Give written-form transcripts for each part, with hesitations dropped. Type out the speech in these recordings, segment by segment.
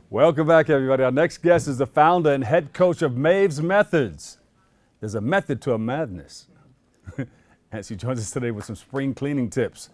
Welcome back, everybody. Our next guest is the founder and head coach of Maeve's Methods. There's a method to a madness. And she joins us today with some spring cleaning tips.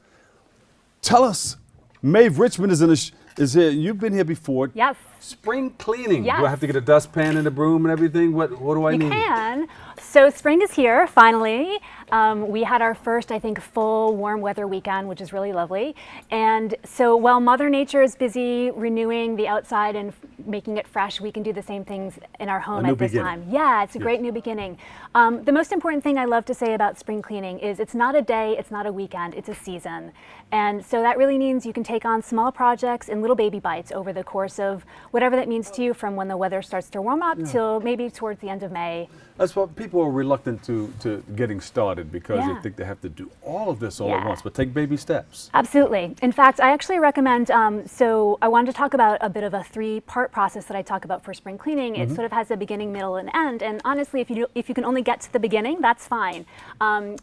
Tell us, Maeve Richmond is here. You've been here before. Yes. Spring cleaning. Yes. Do I have to get a dustpan and a broom and everything? What do I need? You can. So spring is here, finally. We had our first, I think, full warm weather weekend, which is really lovely. And so while Mother Nature is busy renewing the outside and making it fresh, we can do the same things in our home at this time. Yeah, it's a great new beginning. The most important thing I love to say about spring cleaning is it's not a day, it's not a weekend, it's a season. And so that really means you can take on small projects in little baby bites over the course of whatever that means to you, from when the weather starts to warm up till maybe towards the end of May. That's why people are reluctant to getting started, because they think they have to do all of this all at once, but take baby steps. Absolutely. In fact, I actually recommend, so I wanted to talk about a bit of a 3-part process that I talk about for spring cleaning. It sort of has a beginning, middle, and end. And honestly, if you can only get to the beginning, that's fine.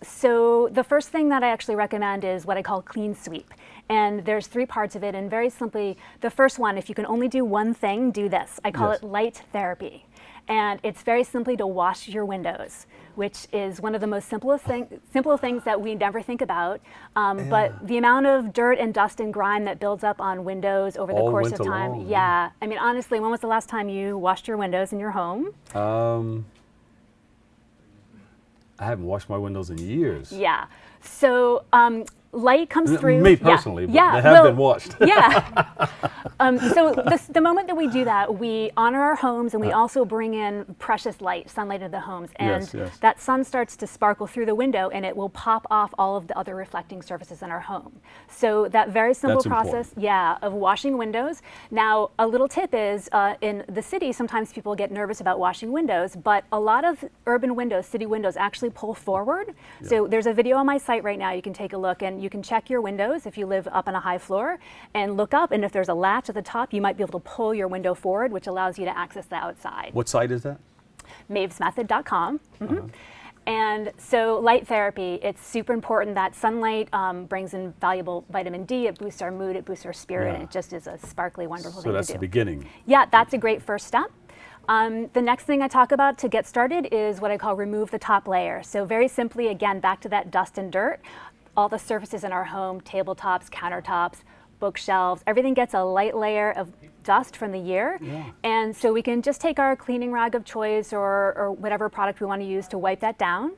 So the first thing that I actually recommend is what I call clean sweep. And there's 3 parts of it. And very simply, the first one, if you can only do one thing, do this. I call it light therapy. And it's very simply to wash your windows, which is one of the most simple things that we never think about. But the amount of dirt and dust and grime that builds up on windows over the course of time. Long, I mean, honestly, when was the last time you washed your windows in your home? I haven't washed my windows in years. Yeah. So light comes through. Me personally, but they have been washed. So the moment that we do that, we honor our homes, and we also bring in precious light, sunlight into the homes. And that sun starts to sparkle through the window, and it will pop off all of the other reflecting surfaces in our home. So that very simple process, of washing windows. Now, a little tip is, in the city, sometimes people get nervous about washing windows, but a lot of urban windows, city windows, actually pull forward. So there's a video on my site right now. You can take a look, and you can check your windows if you live up on a high floor, and look up, and if there's a latch at the top, you might be able to pull your window forward, which allows you to access the outside. What site is that? Maevesmethod.com. And so light therapy, it's super important that sunlight brings in valuable vitamin D. It boosts our mood, it boosts our spirit, and it just is a sparkly, wonderful thing to do. So that's the beginning. Yeah, that's a great first step. The next thing I talk about to get started is what I call remove the top layer. So very simply, again, back to that dust and dirt. All the surfaces in our home, tabletops, countertops, bookshelves, everything gets a light layer of dust from the year. And so we can just take our cleaning rag of choice or whatever product we want to use to wipe that down.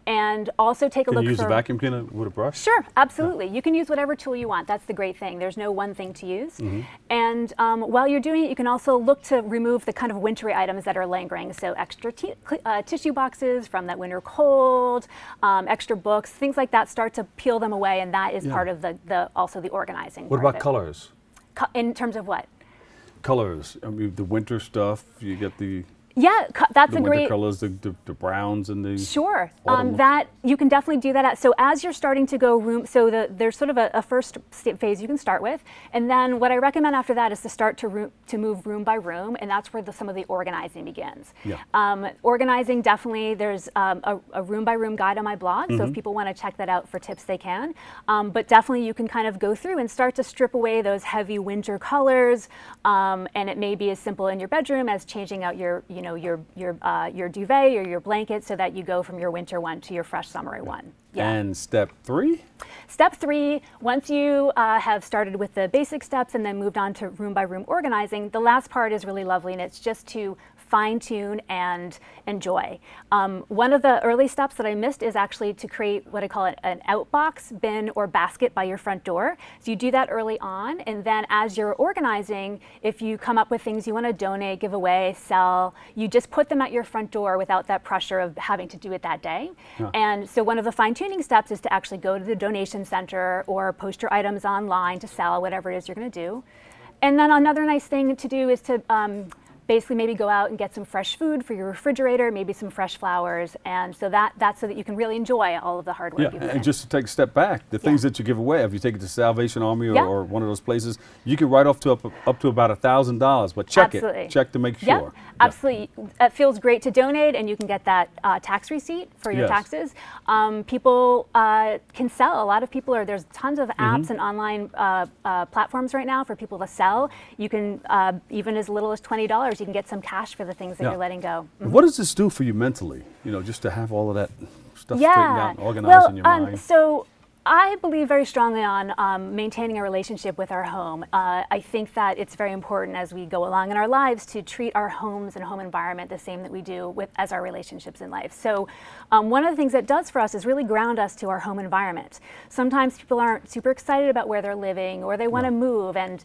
And also take a look for... Can you use a vacuum cleaner with a brush? Sure, absolutely. You can use whatever tool you want. That's the great thing. There's no one thing to use. And while you're doing it, you can also look to remove the kind of wintry items that are lingering. So extra tissue boxes from that winter cold, extra books, things like that, start to peel them away, and that is part of also the organizing. What about colors? In terms of what? Colors. I mean, the winter stuff, you get the... that's the a great colors, the browns and the that you can definitely do that. So as you're starting to go room, so there's sort of a first phase you can start with, and then what I recommend after that is to start to move room by room, and that's where some of the organizing begins. Organizing, definitely, there's a room by room guide on my blog, so if people want to check that out for tips, they can. But definitely you can kind of go through and start to strip away those heavy winter colors, and it may be as simple in your bedroom as changing out your duvet or your blanket, so that you go from your winter one to your fresh summery one. And step 3? Step 3, once you have started with the basic steps and then moved on to room by room organizing, the last part is really lovely, and it's just to fine-tune and enjoy. One of the early steps that I missed is actually to create what I call an outbox, bin, or basket by your front door. So you do that early on, and then as you're organizing, if you come up with things you want to donate, give away, sell, you just put them at your front door without that pressure of having to do it that day. And so one of the fine-tuning steps is to actually go to the donation center or post your items online to sell, whatever it is you're going to do. And then another nice thing to do is to basically maybe go out and get some fresh food for your refrigerator, maybe some fresh flowers, and so that's so that you can really enjoy all of the hard work you've put in. And just to take a step back, the things that you give away, if you take it to Salvation Army or one of those places, you can write off to up to about $1,000, but check Absolutely. it. Check to make sure. Yep, absolutely. It feels great to donate, and you can get that tax receipt for your taxes. People can sell. A lot of people there's tons of apps and online platforms right now for people to sell. You can, even as little as $20, you can get some cash for the things that you're letting go. What does this do for you mentally? You know, just to have all of that stuff straightened out and organized well, in your mind. So I believe very strongly on maintaining a relationship with our home. I think that it's very important as we go along in our lives to treat our homes and home environment the same that we do as our relationships in life. So one of the things that does for us is really ground us to our home environment. Sometimes people aren't super excited about where they're living, or they want to move, and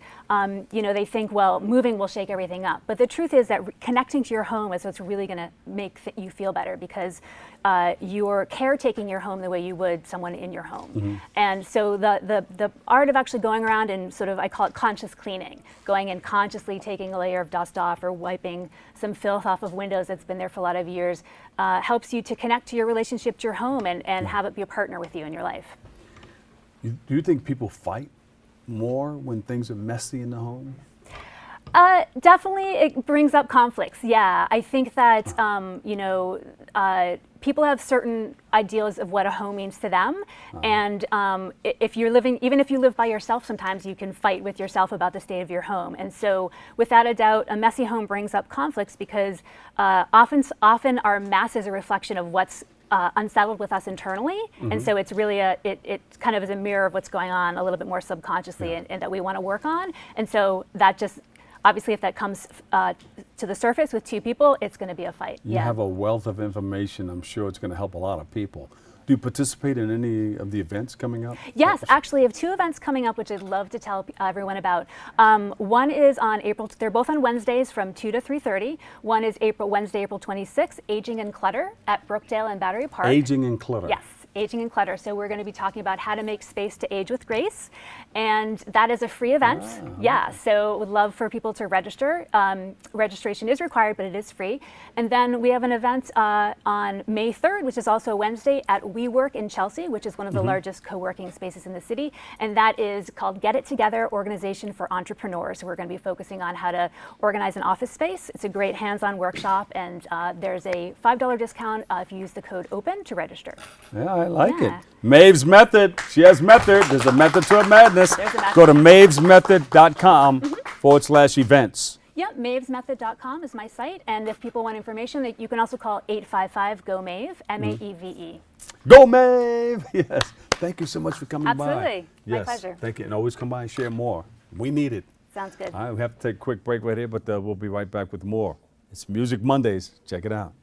they think, well, moving will shake everything up. But the truth is that connecting to your home is what's really going to make you feel better, because you're caretaking your home the way you would someone in your home. And so the art of actually going around and sort of, I call it conscious cleaning, going and consciously taking a layer of dust off or wiping some filth off of windows that's been there for a lot of years, helps you to connect to your relationship to your home and have it be a partner with you in your life. Do you think people fight more when things are messy in the home? Definitely, it brings up conflicts. Yeah, I think that people have certain ideals of what a home means to them, and if you're living, even if you live by yourself, sometimes you can fight with yourself about the state of your home. And so, without a doubt, a messy home brings up conflicts because often our mess is a reflection of what's unsettled with us internally, and so it's really it kind of is a mirror of what's going on a little bit more subconsciously, and that we want to work on. And so that just obviously, if that comes to the surface with two people, it's going to be a fight. You have a wealth of information. I'm sure it's going to help a lot of people. Do you participate in any of the events coming up? Yes, actually, I have two events coming up, which I'd love to tell everyone about. One is on they're both on Wednesdays from 2 to 3:30. One is Wednesday, April 26th, Aging and Clutter at Brookdale and Battery Park. Aging and Clutter. Yes. Aging and Clutter. So we're going to be talking about how to make space to age with grace, and that is a free event. Yeah, so would love for people to register. Registration is required, but it is free. And then we have an event on May 3rd, which is also a Wednesday, at WeWork in Chelsea, which is one of the largest co-working spaces in the city, and that is called Get It Together, Organization for Entrepreneurs. So we're going to be focusing on how to organize an office space. It's a great hands-on workshop, and there's a $5 discount if you use the code OPEN to register. Yeah, I like it. Maeve's Method. She has method. There's a method to her madness. Go to mavesmethod.com/events. Yep, mavesmethod.com is my site. And if people want information, you can also call 855-GO-MAVE, M-A-E-V-E. Go Maeve! Yes. Thank you so much for coming by. Absolutely. Yes. My pleasure. Thank you. And always come by and share more. We need it. Sounds good. All right, we have to take a quick break right here, but we'll be right back with more. It's Music Mondays. Check it out.